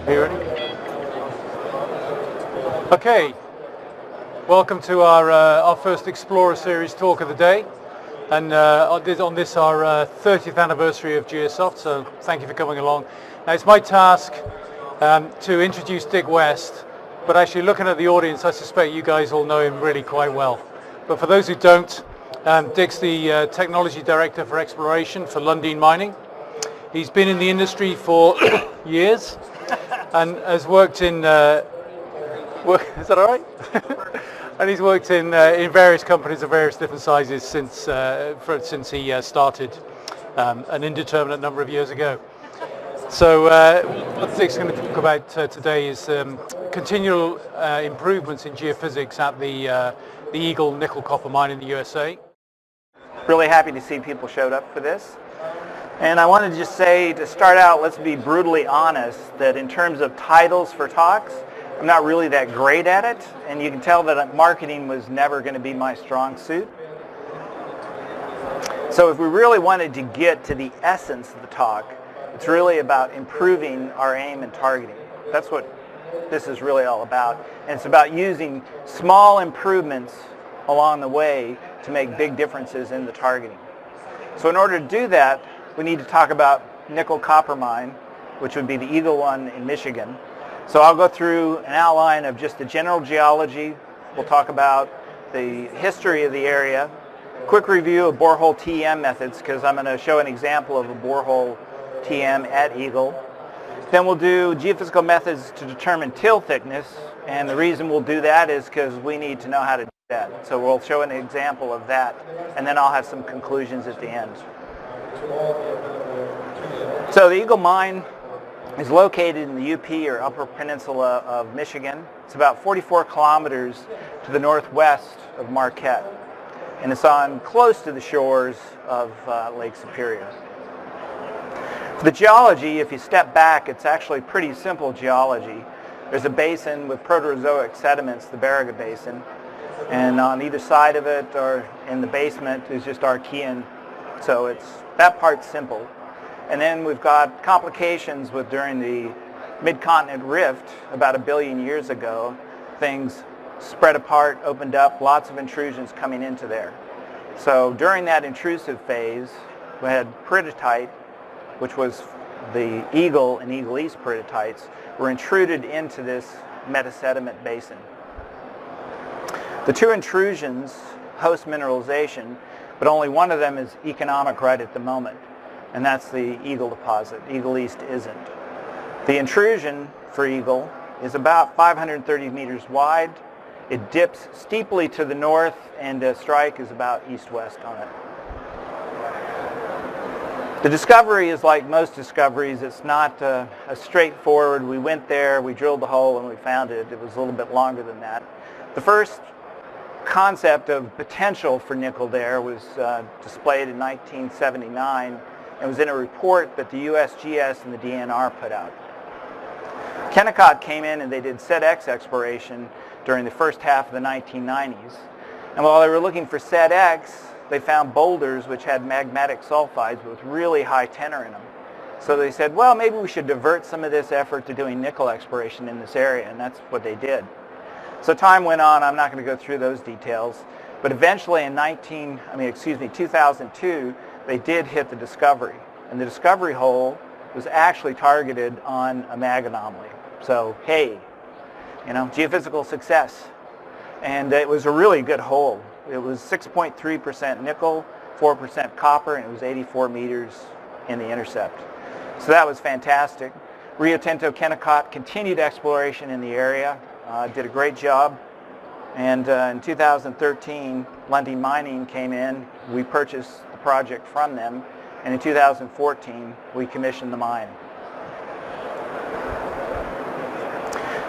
Are you ready? Okay, welcome to our first Explorer Series talk of the day, and on this our 30th anniversary of Geosoft, so thank you for coming along. Now it's my task to introduce Dick West, but actually looking at the audience, I suspect you guys all know him really quite well. But for those who don't, Dick's the Technology Director for Exploration for Lundin Mining. He's been in the industry for years and has worked in, is that all right? And he's worked in various companies of various different sizes since he started an indeterminate number of years ago. So what Dick's going to talk about today is continual improvements in geophysics at the Eagle nickel copper mine in the USA. Really happy to see people showed up for this. And I wanted to just say, to start out, let's be brutally honest that in terms of titles for talks, I'm not really that great at it, and you can tell that marketing was never going to be my strong suit. So if we really wanted to get to the essence of the talk, it's really about improving our aim and targeting. That's what this is really all about. And it's about using small improvements along the way to make big differences in the targeting. So in order to do that, we need to talk about nickel copper mine, which would be the Eagle one in Michigan. So I'll go through an outline of just the general geology. We'll talk about the history of the area, quick review of borehole TEM methods, because I'm going to show an example of a borehole TM at Eagle. Then we'll do geophysical methods to determine till thickness, and the reason we'll do that is because we need to know how to do that. So we'll show an example of that, and then I'll have some conclusions at the end. So the Eagle mine is located in the UP, or Upper Peninsula of Michigan. It's about 44 kilometers to the northwest of Marquette, and it's on close to the shores of Lake Superior. For the geology, if you step back, it's actually pretty simple geology. There's a basin with Proterozoic sediments, the Baraga Basin, and on either side of it or in the basement is just Archean. So that part's simple. And then we've got complications with during the mid-continent rift about 1 billion years ago. Things spread apart, opened up, lots of intrusions coming into there. So during that intrusive phase, we had peridotite, which was the Eagle and Eagle East peridotites, were intruded into this metasediment basin. The two intrusions host mineralization, but only one of them is economic right at the moment, and that's the Eagle deposit. Eagle East isn't. The intrusion for Eagle is about 530 meters wide. It dips steeply to the north, and the strike is about east-west on it. The discovery is like most discoveries. It's not a straightforward, we went there, we drilled the hole, and we found it. It was a little bit longer than that. The first concept of potential for nickel there was displayed in 1979 and was in a report that the USGS and the DNR put out. Kennecott came in and they did SEDX exploration during the first half of the 1990s. And while they were looking for SEDX, they found boulders which had magmatic sulfides with really high tenor in them. So they said, well, maybe we should divert some of this effort to doing nickel exploration in this area, and that's what they did. So time went on. I'm not going to go through those details, but eventually in 2002, they did hit the discovery, and the discovery hole was actually targeted on a mag anomaly. So hey, geophysical success, and it was a really good hole. It was 6.3% nickel, 4% copper, and it was 84 meters in the intercept. So that was fantastic. Rio Tinto Kennecott continued exploration in the area. Did a great job, and in 2013 Lundin Mining came in. We purchased the project from them, and in 2014 we commissioned the mine.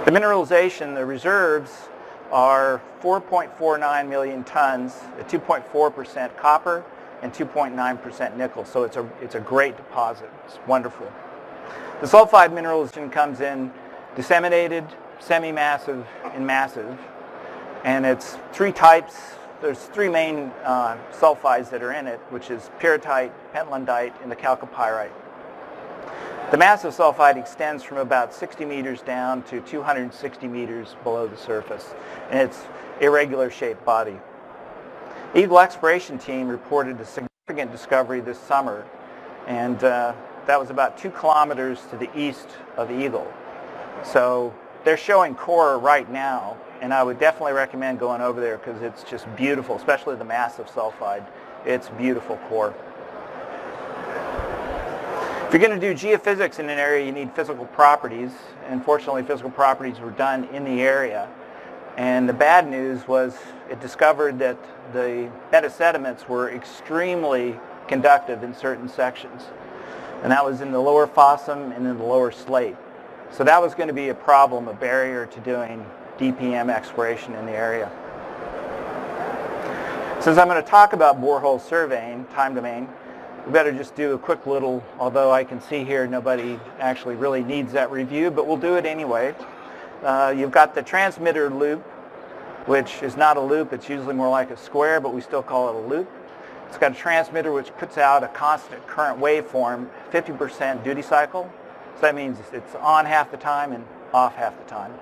The mineralization, the reserves, are 4.49 million tons at 2.4% copper and 2.9% nickel, so it's a great deposit. It's wonderful. The sulfide mineralization comes in disseminated, semi-massive, and massive, and it's three types. There's three main sulfides that are in it, which is pyrrhotite, pentlandite, and the chalcopyrite. The massive sulfide extends from about 60 meters down to 260 meters below the surface, and it's irregular shaped body. Eagle exploration team reported a significant discovery this summer, and that was about 2 kilometers to the east of Eagle. So they're showing core right now, and I would definitely recommend going over there because it's just beautiful, especially the massive sulfide. It's beautiful core. If you're going to do geophysics in an area, you need physical properties. And fortunately, physical properties were done in the area. And the bad news was it discovered that the metasediments were extremely conductive in certain sections. And that was in the lower fossum and in the lower slate. So that was going to be a problem, a barrier to doing DPM exploration in the area. Since I'm going to talk about borehole surveying, time domain, we better just do a quick little, although I can see here nobody actually really needs that review, but we'll do it anyway. You've got the transmitter loop, which is not a loop, it's usually more like a square, but we still call it a loop. It's got a transmitter which puts out a constant current waveform, 50% duty cycle. So that means it's on half the time and off half the time.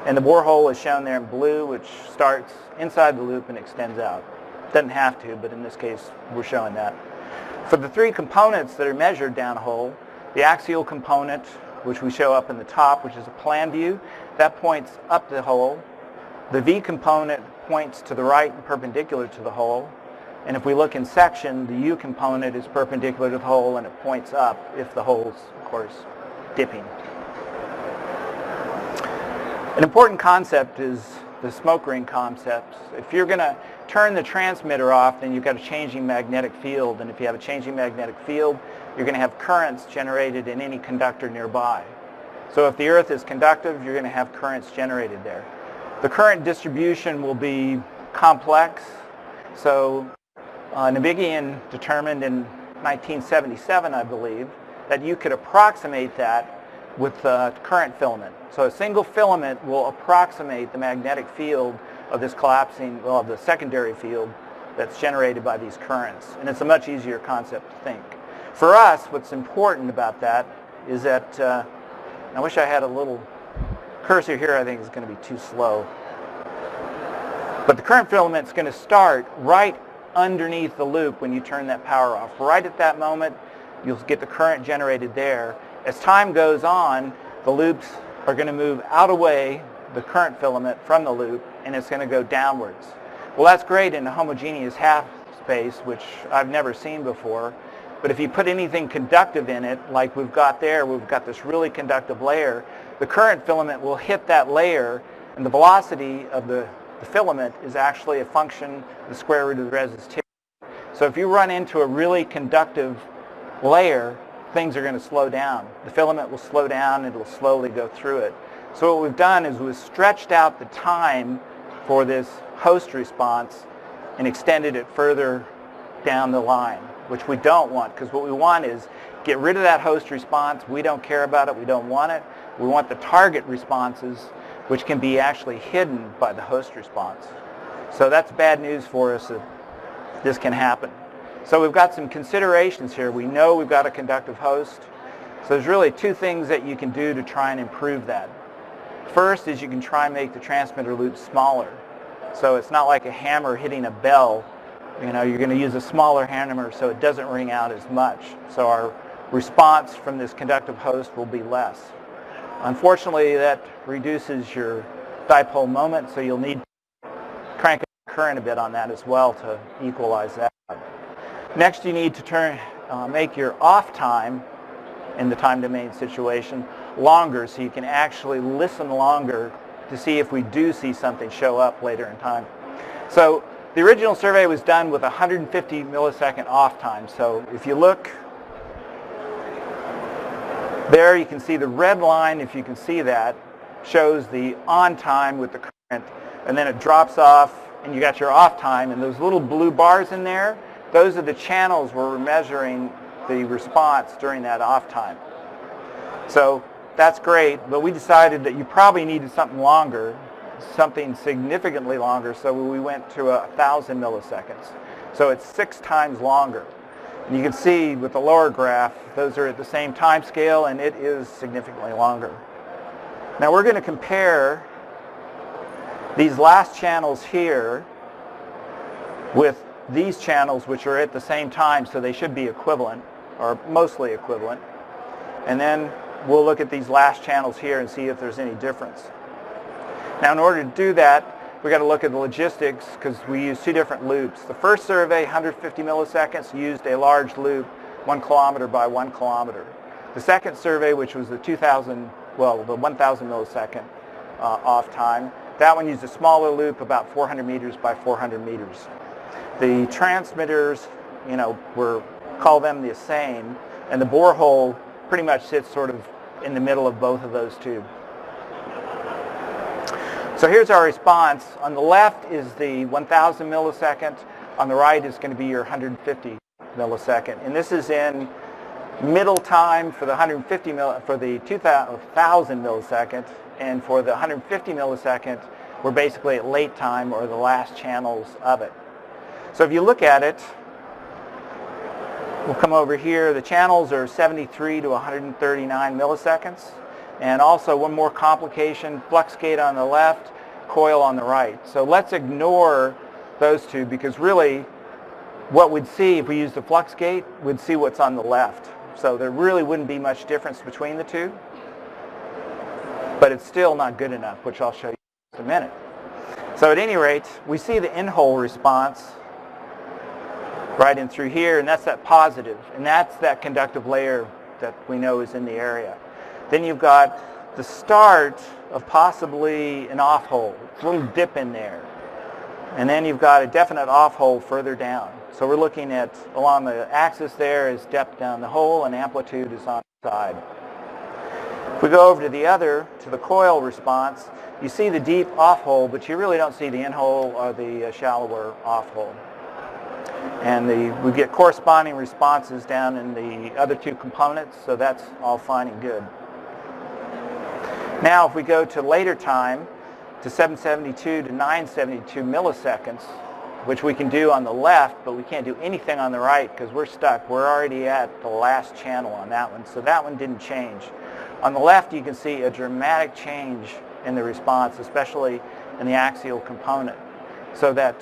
And the borehole is shown there in blue, which starts inside the loop and extends out. Doesn't have to, but in this case, we're showing that. For the 3 components that are measured down a hole, the axial component, which we show up in the top, which is a plan view, that points up the hole. The V component points to the right and perpendicular to the hole. And if we look in section, the U component is perpendicular to the hole and it points up if the hole's, of course, dipping. An important concept is the smoke ring concept. If you're going to turn the transmitter off, then you've got a changing magnetic field. And if you have a changing magnetic field, you're going to have currents generated in any conductor nearby. So if the Earth is conductive, you're going to have currents generated there. The current distribution will be complex. So Navigian determined in 1977, I believe, that you could approximate that with current filament. So a single filament will approximate the magnetic field of this collapsing, well, the secondary field that's generated by these currents. And it's a much easier concept to think. For us, what's important about that is that, I wish I had a little cursor here, I think it's going to be too slow. But the current filament's going to start right underneath the loop when you turn that power off. Right at that moment, you'll get the current generated there. As time goes on, the loops are going to move out away the current filament from the loop, and it's going to go downwards. Well, that's great in a homogeneous half space, which I've never seen before. But if you put anything conductive in it, like we've got there, we've got this really conductive layer, the current filament will hit that layer, and the velocity of the filament is actually a function of the square root of the resistivity. So if you run into a really conductive layer, things are going to slow down. The filament will slow down and it will slowly go through it. So what we've done is we've stretched out the time for this host response and extended it further down the line, which we don't want, because what we want is get rid of that host response. We don't care about it. We don't want it. We want the target responses, which can be actually hidden by the host response. So that's bad news for us that this can happen. So we've got some considerations here. We know we've got a conductive host. So there's really 2 things that you can do to try and improve that. First is you can try and make the transmitter loop smaller. So it's not like a hammer hitting a bell. You know, you're going to use a smaller hammer so it doesn't ring out as much. So our response from this conductive host will be less. Unfortunately, that reduces your dipole moment, so you'll need to crank up the current a bit on that as well to equalize that. Next, you need to make your off time in the time domain situation longer, so you can actually listen longer to see if we do see something show up later in time. So the original survey was done with 150 millisecond off time. So if you look there, you can see the red line, if you can see that, shows the on time with the current, and then it drops off and you got your off time, and those little blue bars in there, those are the channels where we're measuring the response during that off time. So that's great, but we decided that you probably needed something longer, something significantly longer, so we went to 1,000 milliseconds. So it's 6 times longer. And you can see with the lower graph, those are at the same time scale, and it is significantly longer. Now we're going to compare these last channels here with these channels, which are at the same time, so they should be equivalent, or mostly equivalent. And then we'll look at these last channels here and see if there's any difference. Now in order to do that, we've got to look at the logistics, because we use two different loops. The first survey, 150 milliseconds, used a large loop, 1 kilometer by 1 kilometer. The second survey, which was the 1000 millisecond off time, that one used a smaller loop, about 400 meters by 400 meters. The transmitters, call them the same, and the borehole pretty much sits sort of in the middle of both of those two. So here's our response. On the left is the 1000 millisecond. On the right is going to be your 150 millisecond. And this is in middle time for the 2000 millisecond, and for the 150 millisecond, we're basically at late time, or the last channels of it. So if you look at it, we'll come over here. The channels are 73 to 139 milliseconds. And also one more complication, flux gate on the left, coil on the right. So let's ignore those two, because really what we'd see if we used the flux gate, we'd see what's on the left. So there really wouldn't be much difference between the two. But it's still not good enough, which I'll show you in a minute. So at any rate, we see the in-hole response right in through here, and that's that positive, and that's that conductive layer that we know is in the area. Then you've got the start of possibly an off-hole, a little dip in there. And then you've got a definite off-hole further down. So we're looking at, along the axis there is depth down the hole, and amplitude is on the side. If we go over to the coil response, you see the deep off-hole, but you really don't see the in-hole or the shallower off-hole. And we get corresponding responses down in the other two components, so that's all fine and good. Now if we go to later time, to 772 to 972 milliseconds, which we can do on the left, but we can't do anything on the right because we're stuck. We're already at the last channel on that one, so that one didn't change. On the left you can see a dramatic change in the response, especially in the axial component. So that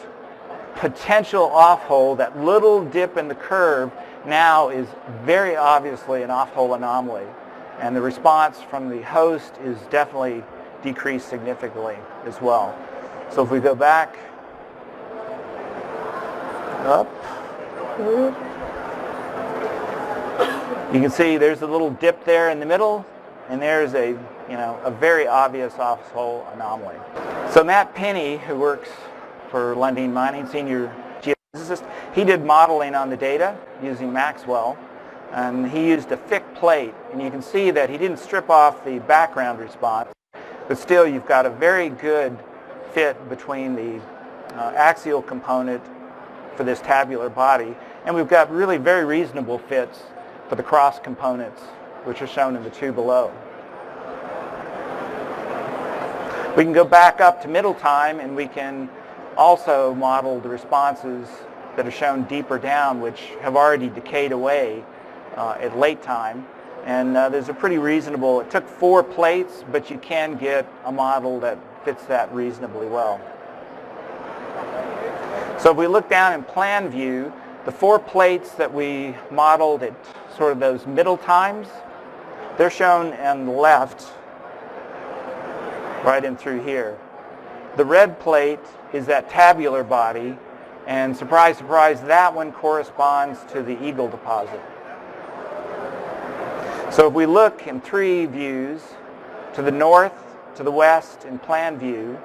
potential off-hole, that little dip in the curve, now is very obviously an off-hole anomaly. And the response from the host is definitely decreased significantly as well. So if we go back, up, you can see there's a little dip there in the middle, and there's a very obvious off-hole anomaly. So Matt Penny, who works for Lundin Mining, senior geophysicist, he did modeling on the data using Maxwell, and he used a thick plate, and you can see that he didn't strip off the background response, but still you've got a very good fit between the axial component for this tabular body, and we've got really very reasonable fits for the cross components, which are shown in the two below. We can go back up to middle time, and we can also model the responses that are shown deeper down, which have already decayed away at late time. And there's a pretty reasonable, it took 4 plates, but you can get a model that fits that reasonably well. So if we look down in plan view, the 4 plates that we modeled at sort of those middle times, they're shown on the left, right in through here. The red plate is that tabular body, and surprise, surprise, that one corresponds to the Eagle deposit. So if we look in 3 views, to the north, to the west, in plan view,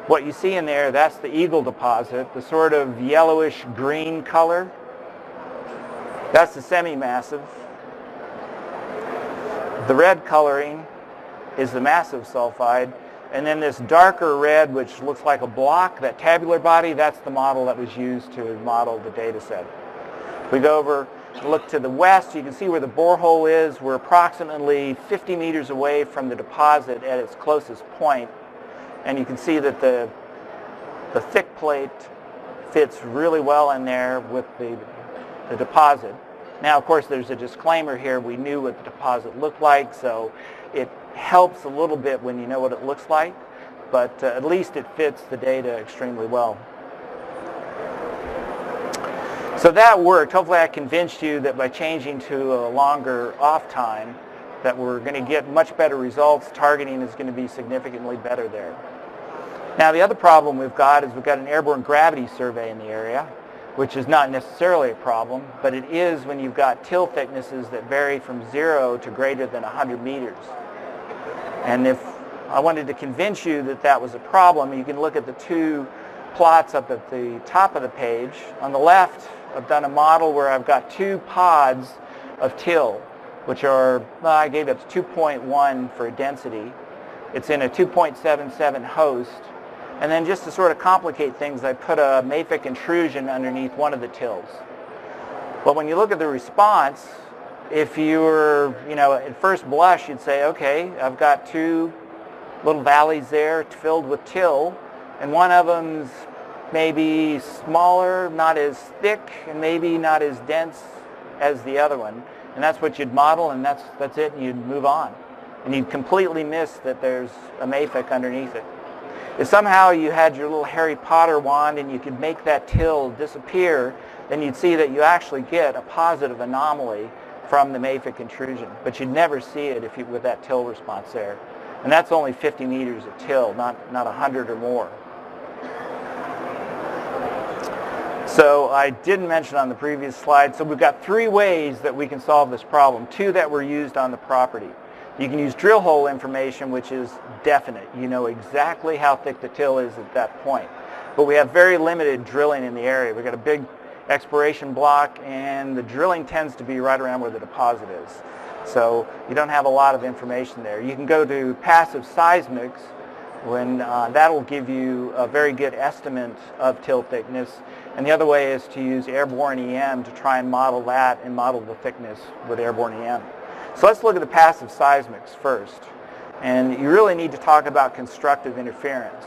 what you see in there, that's the Eagle deposit, the sort of yellowish green color. That's the semi-massive. The red coloring is the massive sulfide. And then this darker red, which looks like a block, that tabular body, that's the model that was used to model the data set. If we go over and look to the west, you can see where the borehole is. We're approximately 50 meters away from the deposit at its closest point. And you can see that the thick plate fits really well in there with the deposit. Now, of course, there's a disclaimer here. We knew what the deposit looked like, so it helps a little bit when you know what it looks like, but at least it fits the data extremely well. So that worked. Hopefully I convinced you that by changing to a longer off time that we're going to get much better results. Targeting is going to be significantly better there. Now the other problem we've got is we've got an airborne gravity survey in the area, which is not necessarily a problem, but it is when you've got till thicknesses that vary from 0 to greater than 100 meters. And if I wanted to convince you that that was a problem, you can look at the two plots up at the top of the page. On the left, I've done a model where I've got two pods of till, which are, well, I gave it 2.1 for density. It's in a 2.77 host. And then just to sort of complicate things, I put a mafic intrusion underneath one of the tills. But when you look at the response, if you were, at first blush, you'd say, okay, I've got two little valleys there filled with till, and one of them's maybe smaller, not as thick, and maybe not as dense as the other one. And that's what you'd model, and that's it, and you'd move on. And you'd completely miss that there's a mafic underneath it. If somehow you had your little Harry Potter wand and you could make that till disappear, then you'd see that you actually get a positive anomaly from the mafic intrusion. But you'd never see it with that till response there. And that's only 50 meters of till, not 100 or more. So I didn't mention on the previous slide, so we've got three ways that we can solve this problem, two that were used on the property. You can use drill hole information, which is definite. You know exactly how thick the till is at that point. But we have very limited drilling in the area. We've got a big exploration block, and the drilling tends to be right around where the deposit is. So you don't have a lot of information there. You can go to passive seismics, when that'll give you a very good estimate of till thickness. And the other way is to use airborne EM to try and model that and model the thickness with airborne EM. So let's look at the passive seismics first. And you really need to talk about constructive interference.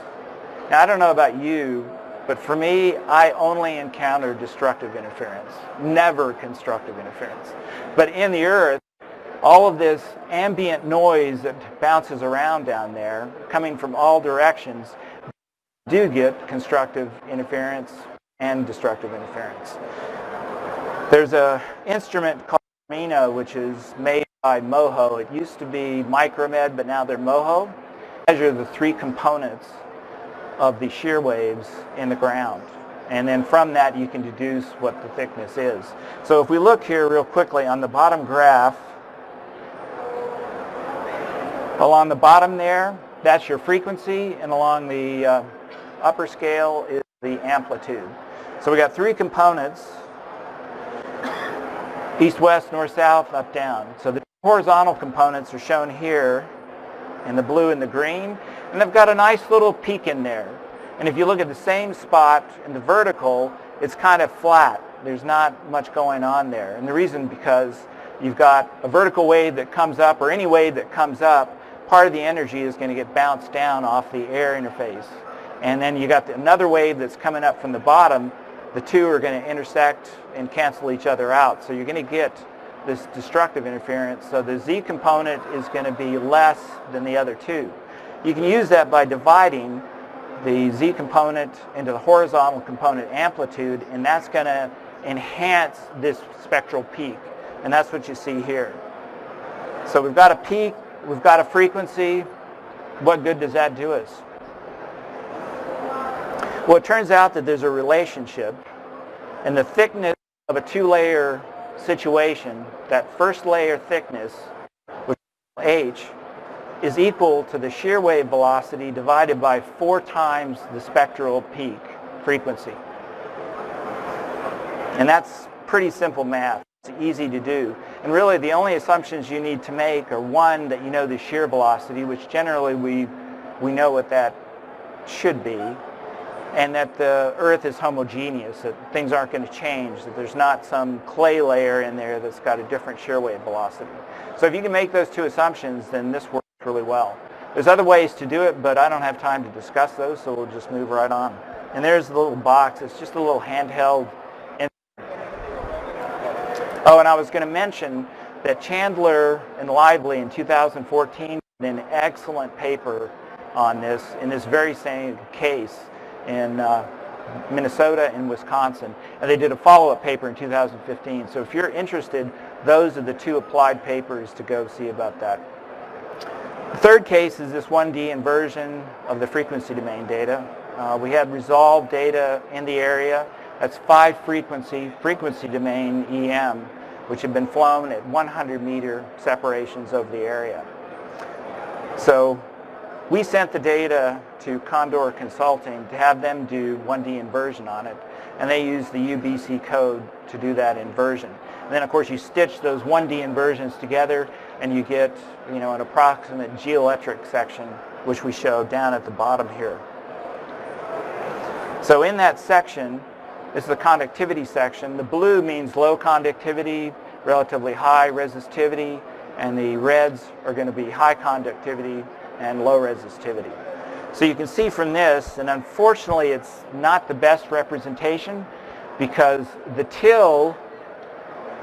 Now, I don't know about you, but for me, I only encounter destructive interference, never constructive interference. But in the Earth, all of this ambient noise that bounces around down there, coming from all directions, do get constructive interference and destructive interference. There's an instrument called Rhino, which is made by MOHO. It used to be Micromed, but now they're MOHO. Measure the three components of the shear waves in the ground. And then from that, you can deduce what the thickness is. So if we look here real quickly on the bottom graph, along the bottom there, that's your frequency, and along the upper scale is the amplitude. So we got three components: east, west, north, south, up, down. So the horizontal components are shown here in the blue and the green, and they've got a nice little peak in there. And if you look at the same spot in the vertical, it's kind of flat. There's not much going on there. And the reason because you've got a vertical wave that comes up, or any wave that comes up, part of the energy is going to get bounced down off the air interface. And then you got another wave that's coming up from the bottom. The two are going to intersect and cancel each other out. So you're going to get this destructive interference. So the Z component is going to be less than the other two. You can use that by dividing the Z component into the horizontal component amplitude, and that's going to enhance this spectral peak. And that's what you see here. So we've got a peak, we've got a frequency. What good does that do us? Well, it turns out that there's a relationship, and the thickness of a two-layer situation, that first layer thickness, which is H, is equal to the shear wave velocity divided by 4 times the spectral peak frequency. And that's pretty simple math. It's easy to do. And really the only assumptions you need to make are, one, that you know the shear velocity, which generally we know what that should be, and that the Earth is homogeneous, that things aren't going to change, that there's not some clay layer in there that's got a different shear wave velocity. So if you can make those two assumptions, then this works really well. There's other ways to do it, but I don't have time to discuss those, so we'll just move right on. And there's the little box. It's just a little handheld. Oh, and I was going to mention that Chandler and Lively in 2014 did an excellent paper on this in this very same case in Minnesota and Wisconsin, and they did a follow-up paper in 2015. So if you're interested, those are the two applied papers to go see about that. The third case is this 1D inversion of the frequency domain data. We had resolved data in the area. That's 5 frequency domain EM, which had been flown at 100-meter separations over the area. So we sent the data to Condor Consulting to have them do 1D inversion on it, and they used the UBC code to do that inversion. And then, of course, you stitch those 1D inversions together, and you get, an approximate geoelectric section, which we show down at the bottom here. So in that section, this is the conductivity section. The blue means low conductivity, relatively high resistivity, and the reds are going to be high conductivity and low resistivity. So you can see from this, and unfortunately it's not the best representation because the till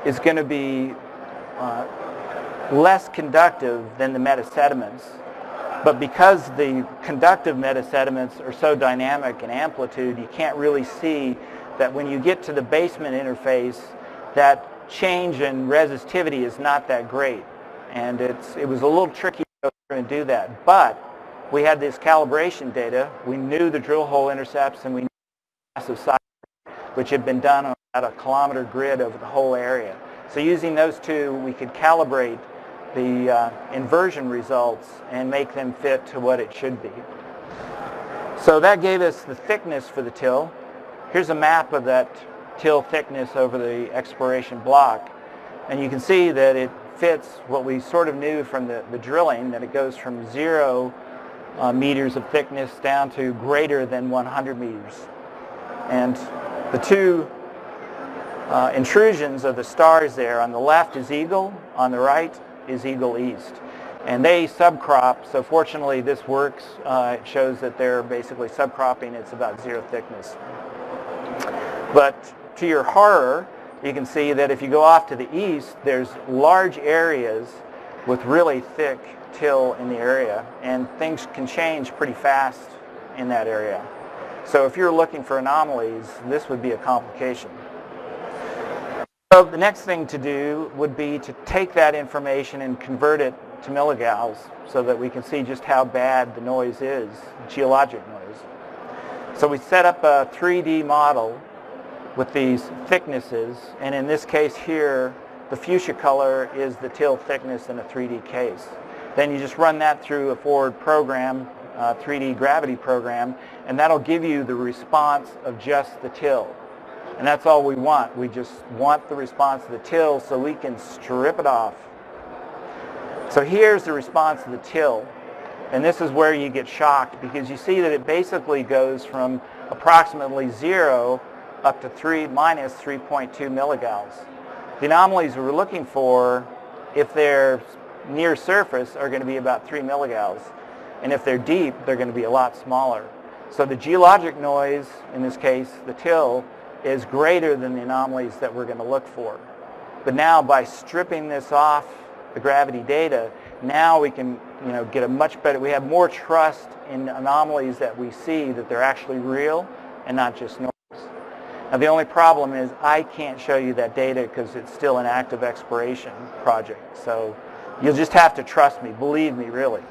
is going to be less conductive than the metasediments. But because the conductive metasediments are so dynamic in amplitude, you can't really see that when you get to the basement interface, that change in resistivity is not that great. And it was a little tricky to go through and do that. But we had this calibration data. We knew the drill hole intercepts, and we knew the massive size, which had been done on about a kilometer grid over the whole area. So using those two, we could calibrate the inversion results and make them fit to what it should be. So that gave us the thickness for the till. Here's a map of that till thickness over the exploration block. And you can see that it fits what we sort of knew from the drilling, that it goes from 0 meters of thickness down to greater than 100 meters. And the two intrusions of the stars there, on the left is Eagle, on the right is Eagle East. And they subcrop, so fortunately this works. It shows that they're basically subcropping. It's about 0 thickness. But to your horror, you can see that if you go off to the east, there's large areas with really thick till in the area, and things can change pretty fast in that area. So if you're looking for anomalies, this would be a complication. So the next thing to do would be to take that information and convert it to milligauss so that we can see just how bad the noise is, geologic noise. So we set up a 3D model with these thicknesses, and in this case here, the fuchsia color is the till thickness in a 3D case. Then you just run that through a forward program, 3D gravity program, and that'll give you the response of just the till. And that's all we want. We just want the response of the till so we can strip it off. So here's the response of the till. And this is where you get shocked, because you see that it basically goes from approximately 0 up to minus 3.2 milligauss. The anomalies we're looking for, if they're near surface, are going to be about 3 milligauss. And if they're deep, they're going to be a lot smaller. So the geologic noise, in this case, the till, is greater than the anomalies that we're going to look for. But now by stripping this off the gravity data, now we can get a much better, we have more trust in anomalies that we see, that they're actually real and not just noise. Now the only problem is I can't show you that data because it's still an active exploration project. So you'll just have to trust me, believe me, really.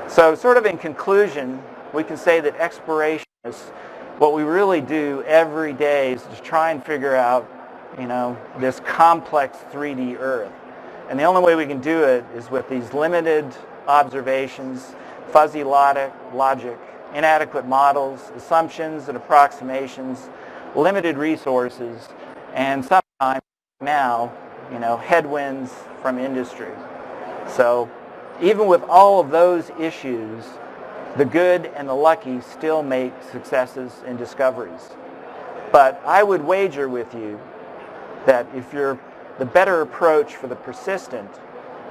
So sort of in conclusion, we can say that exploration is what we really do every day, is to try and figure out, this complex 3D Earth. And the only way we can do it is with these limited observations, fuzzy logic, inadequate models, assumptions and approximations, limited resources, and sometimes now, headwinds from industry. So even with all of those issues, the good and the lucky still make successes and discoveries. But I would wager with you that the better approach for the persistent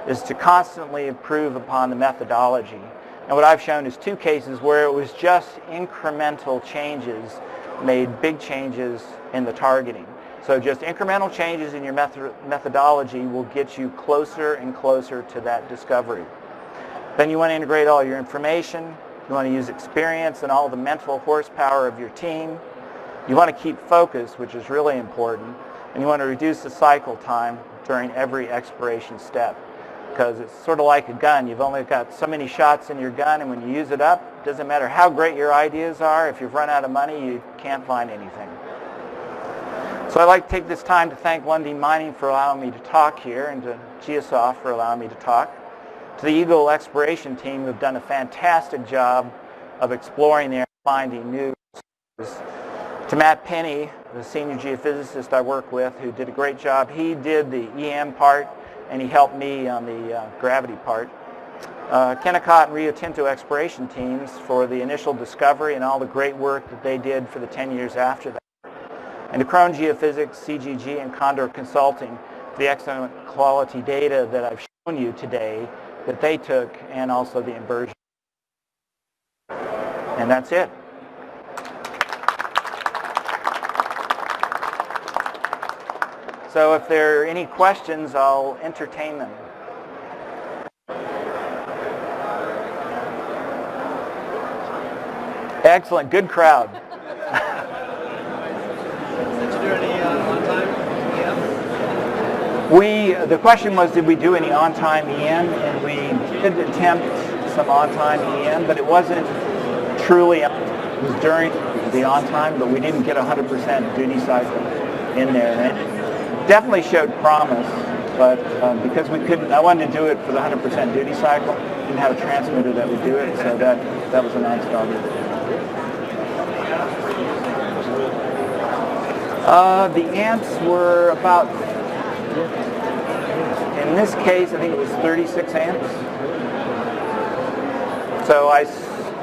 is to constantly improve upon the methodology. And what I've shown is 2 cases where it was just incremental changes made big changes in the targeting. So just incremental changes in your methodology will get you closer and closer to that discovery. Then you want to integrate all your information. You want to use experience and all the mental horsepower of your team. You want to keep focus, which is really important. And you want to reduce the cycle time during every exploration step. Because it's sort of like a gun. You've only got so many shots in your gun, and when you use it up, it doesn't matter how great your ideas are. If you've run out of money, you can't find anything. So I'd like to take this time to thank Lundin Mining for allowing me to talk here, and to Geosoft for allowing me to talk. To the Eagle exploration team, who've done a fantastic job of exploring there and finding new sources. To Matt Penny, the senior geophysicist I work with, who did a great job. He did the EM part, and he helped me on the gravity part. Kennecott and Rio Tinto exploration teams for the initial discovery and all the great work that they did for the 10 years after that. And to Crone Geophysics, CGG, and Condor Consulting for the excellent quality data that I've shown you today that they took, and also the inversion. And that's it. So if there are any questions, I'll entertain them. Excellent, good crowd. Did you do any on-time EM? The question was, did we do any on-time EM? And we did attempt some on-time EM, but it wasn't truly, it was during the on-time, but we didn't get 100% duty cycle in there. And it definitely showed promise, but because we couldn't, I wanted to do it for the 100% duty cycle, didn't have a transmitter that would do it, so that was a non-starter. The amps were about, in this case, I think it was 36 amps. So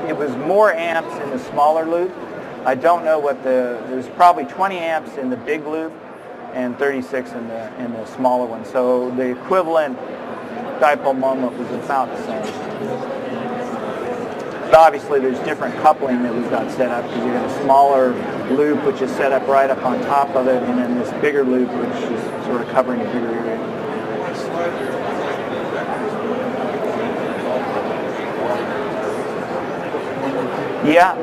it was more amps in the smaller loop. I don't know what there's probably 20 amps in the big loop and 36 in the smaller one. So the equivalent dipole moment was about the same. But obviously there's different coupling that we've got set up, because you got a smaller loop which is set up right up on top of it, and then this bigger loop which is sort of covering a bigger area. Yeah,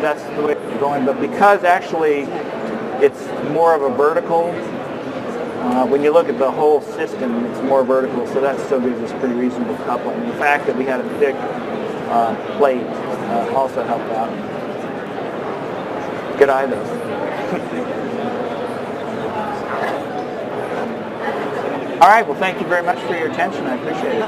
that's the way it's going. But because actually it's more of a vertical, when you look at the whole system, it's more vertical, so that still gives us pretty reasonable coupling. The fact that we had a thick plate also helped out. Good eye, though. All right, well, thank you very much for your attention. I appreciate it.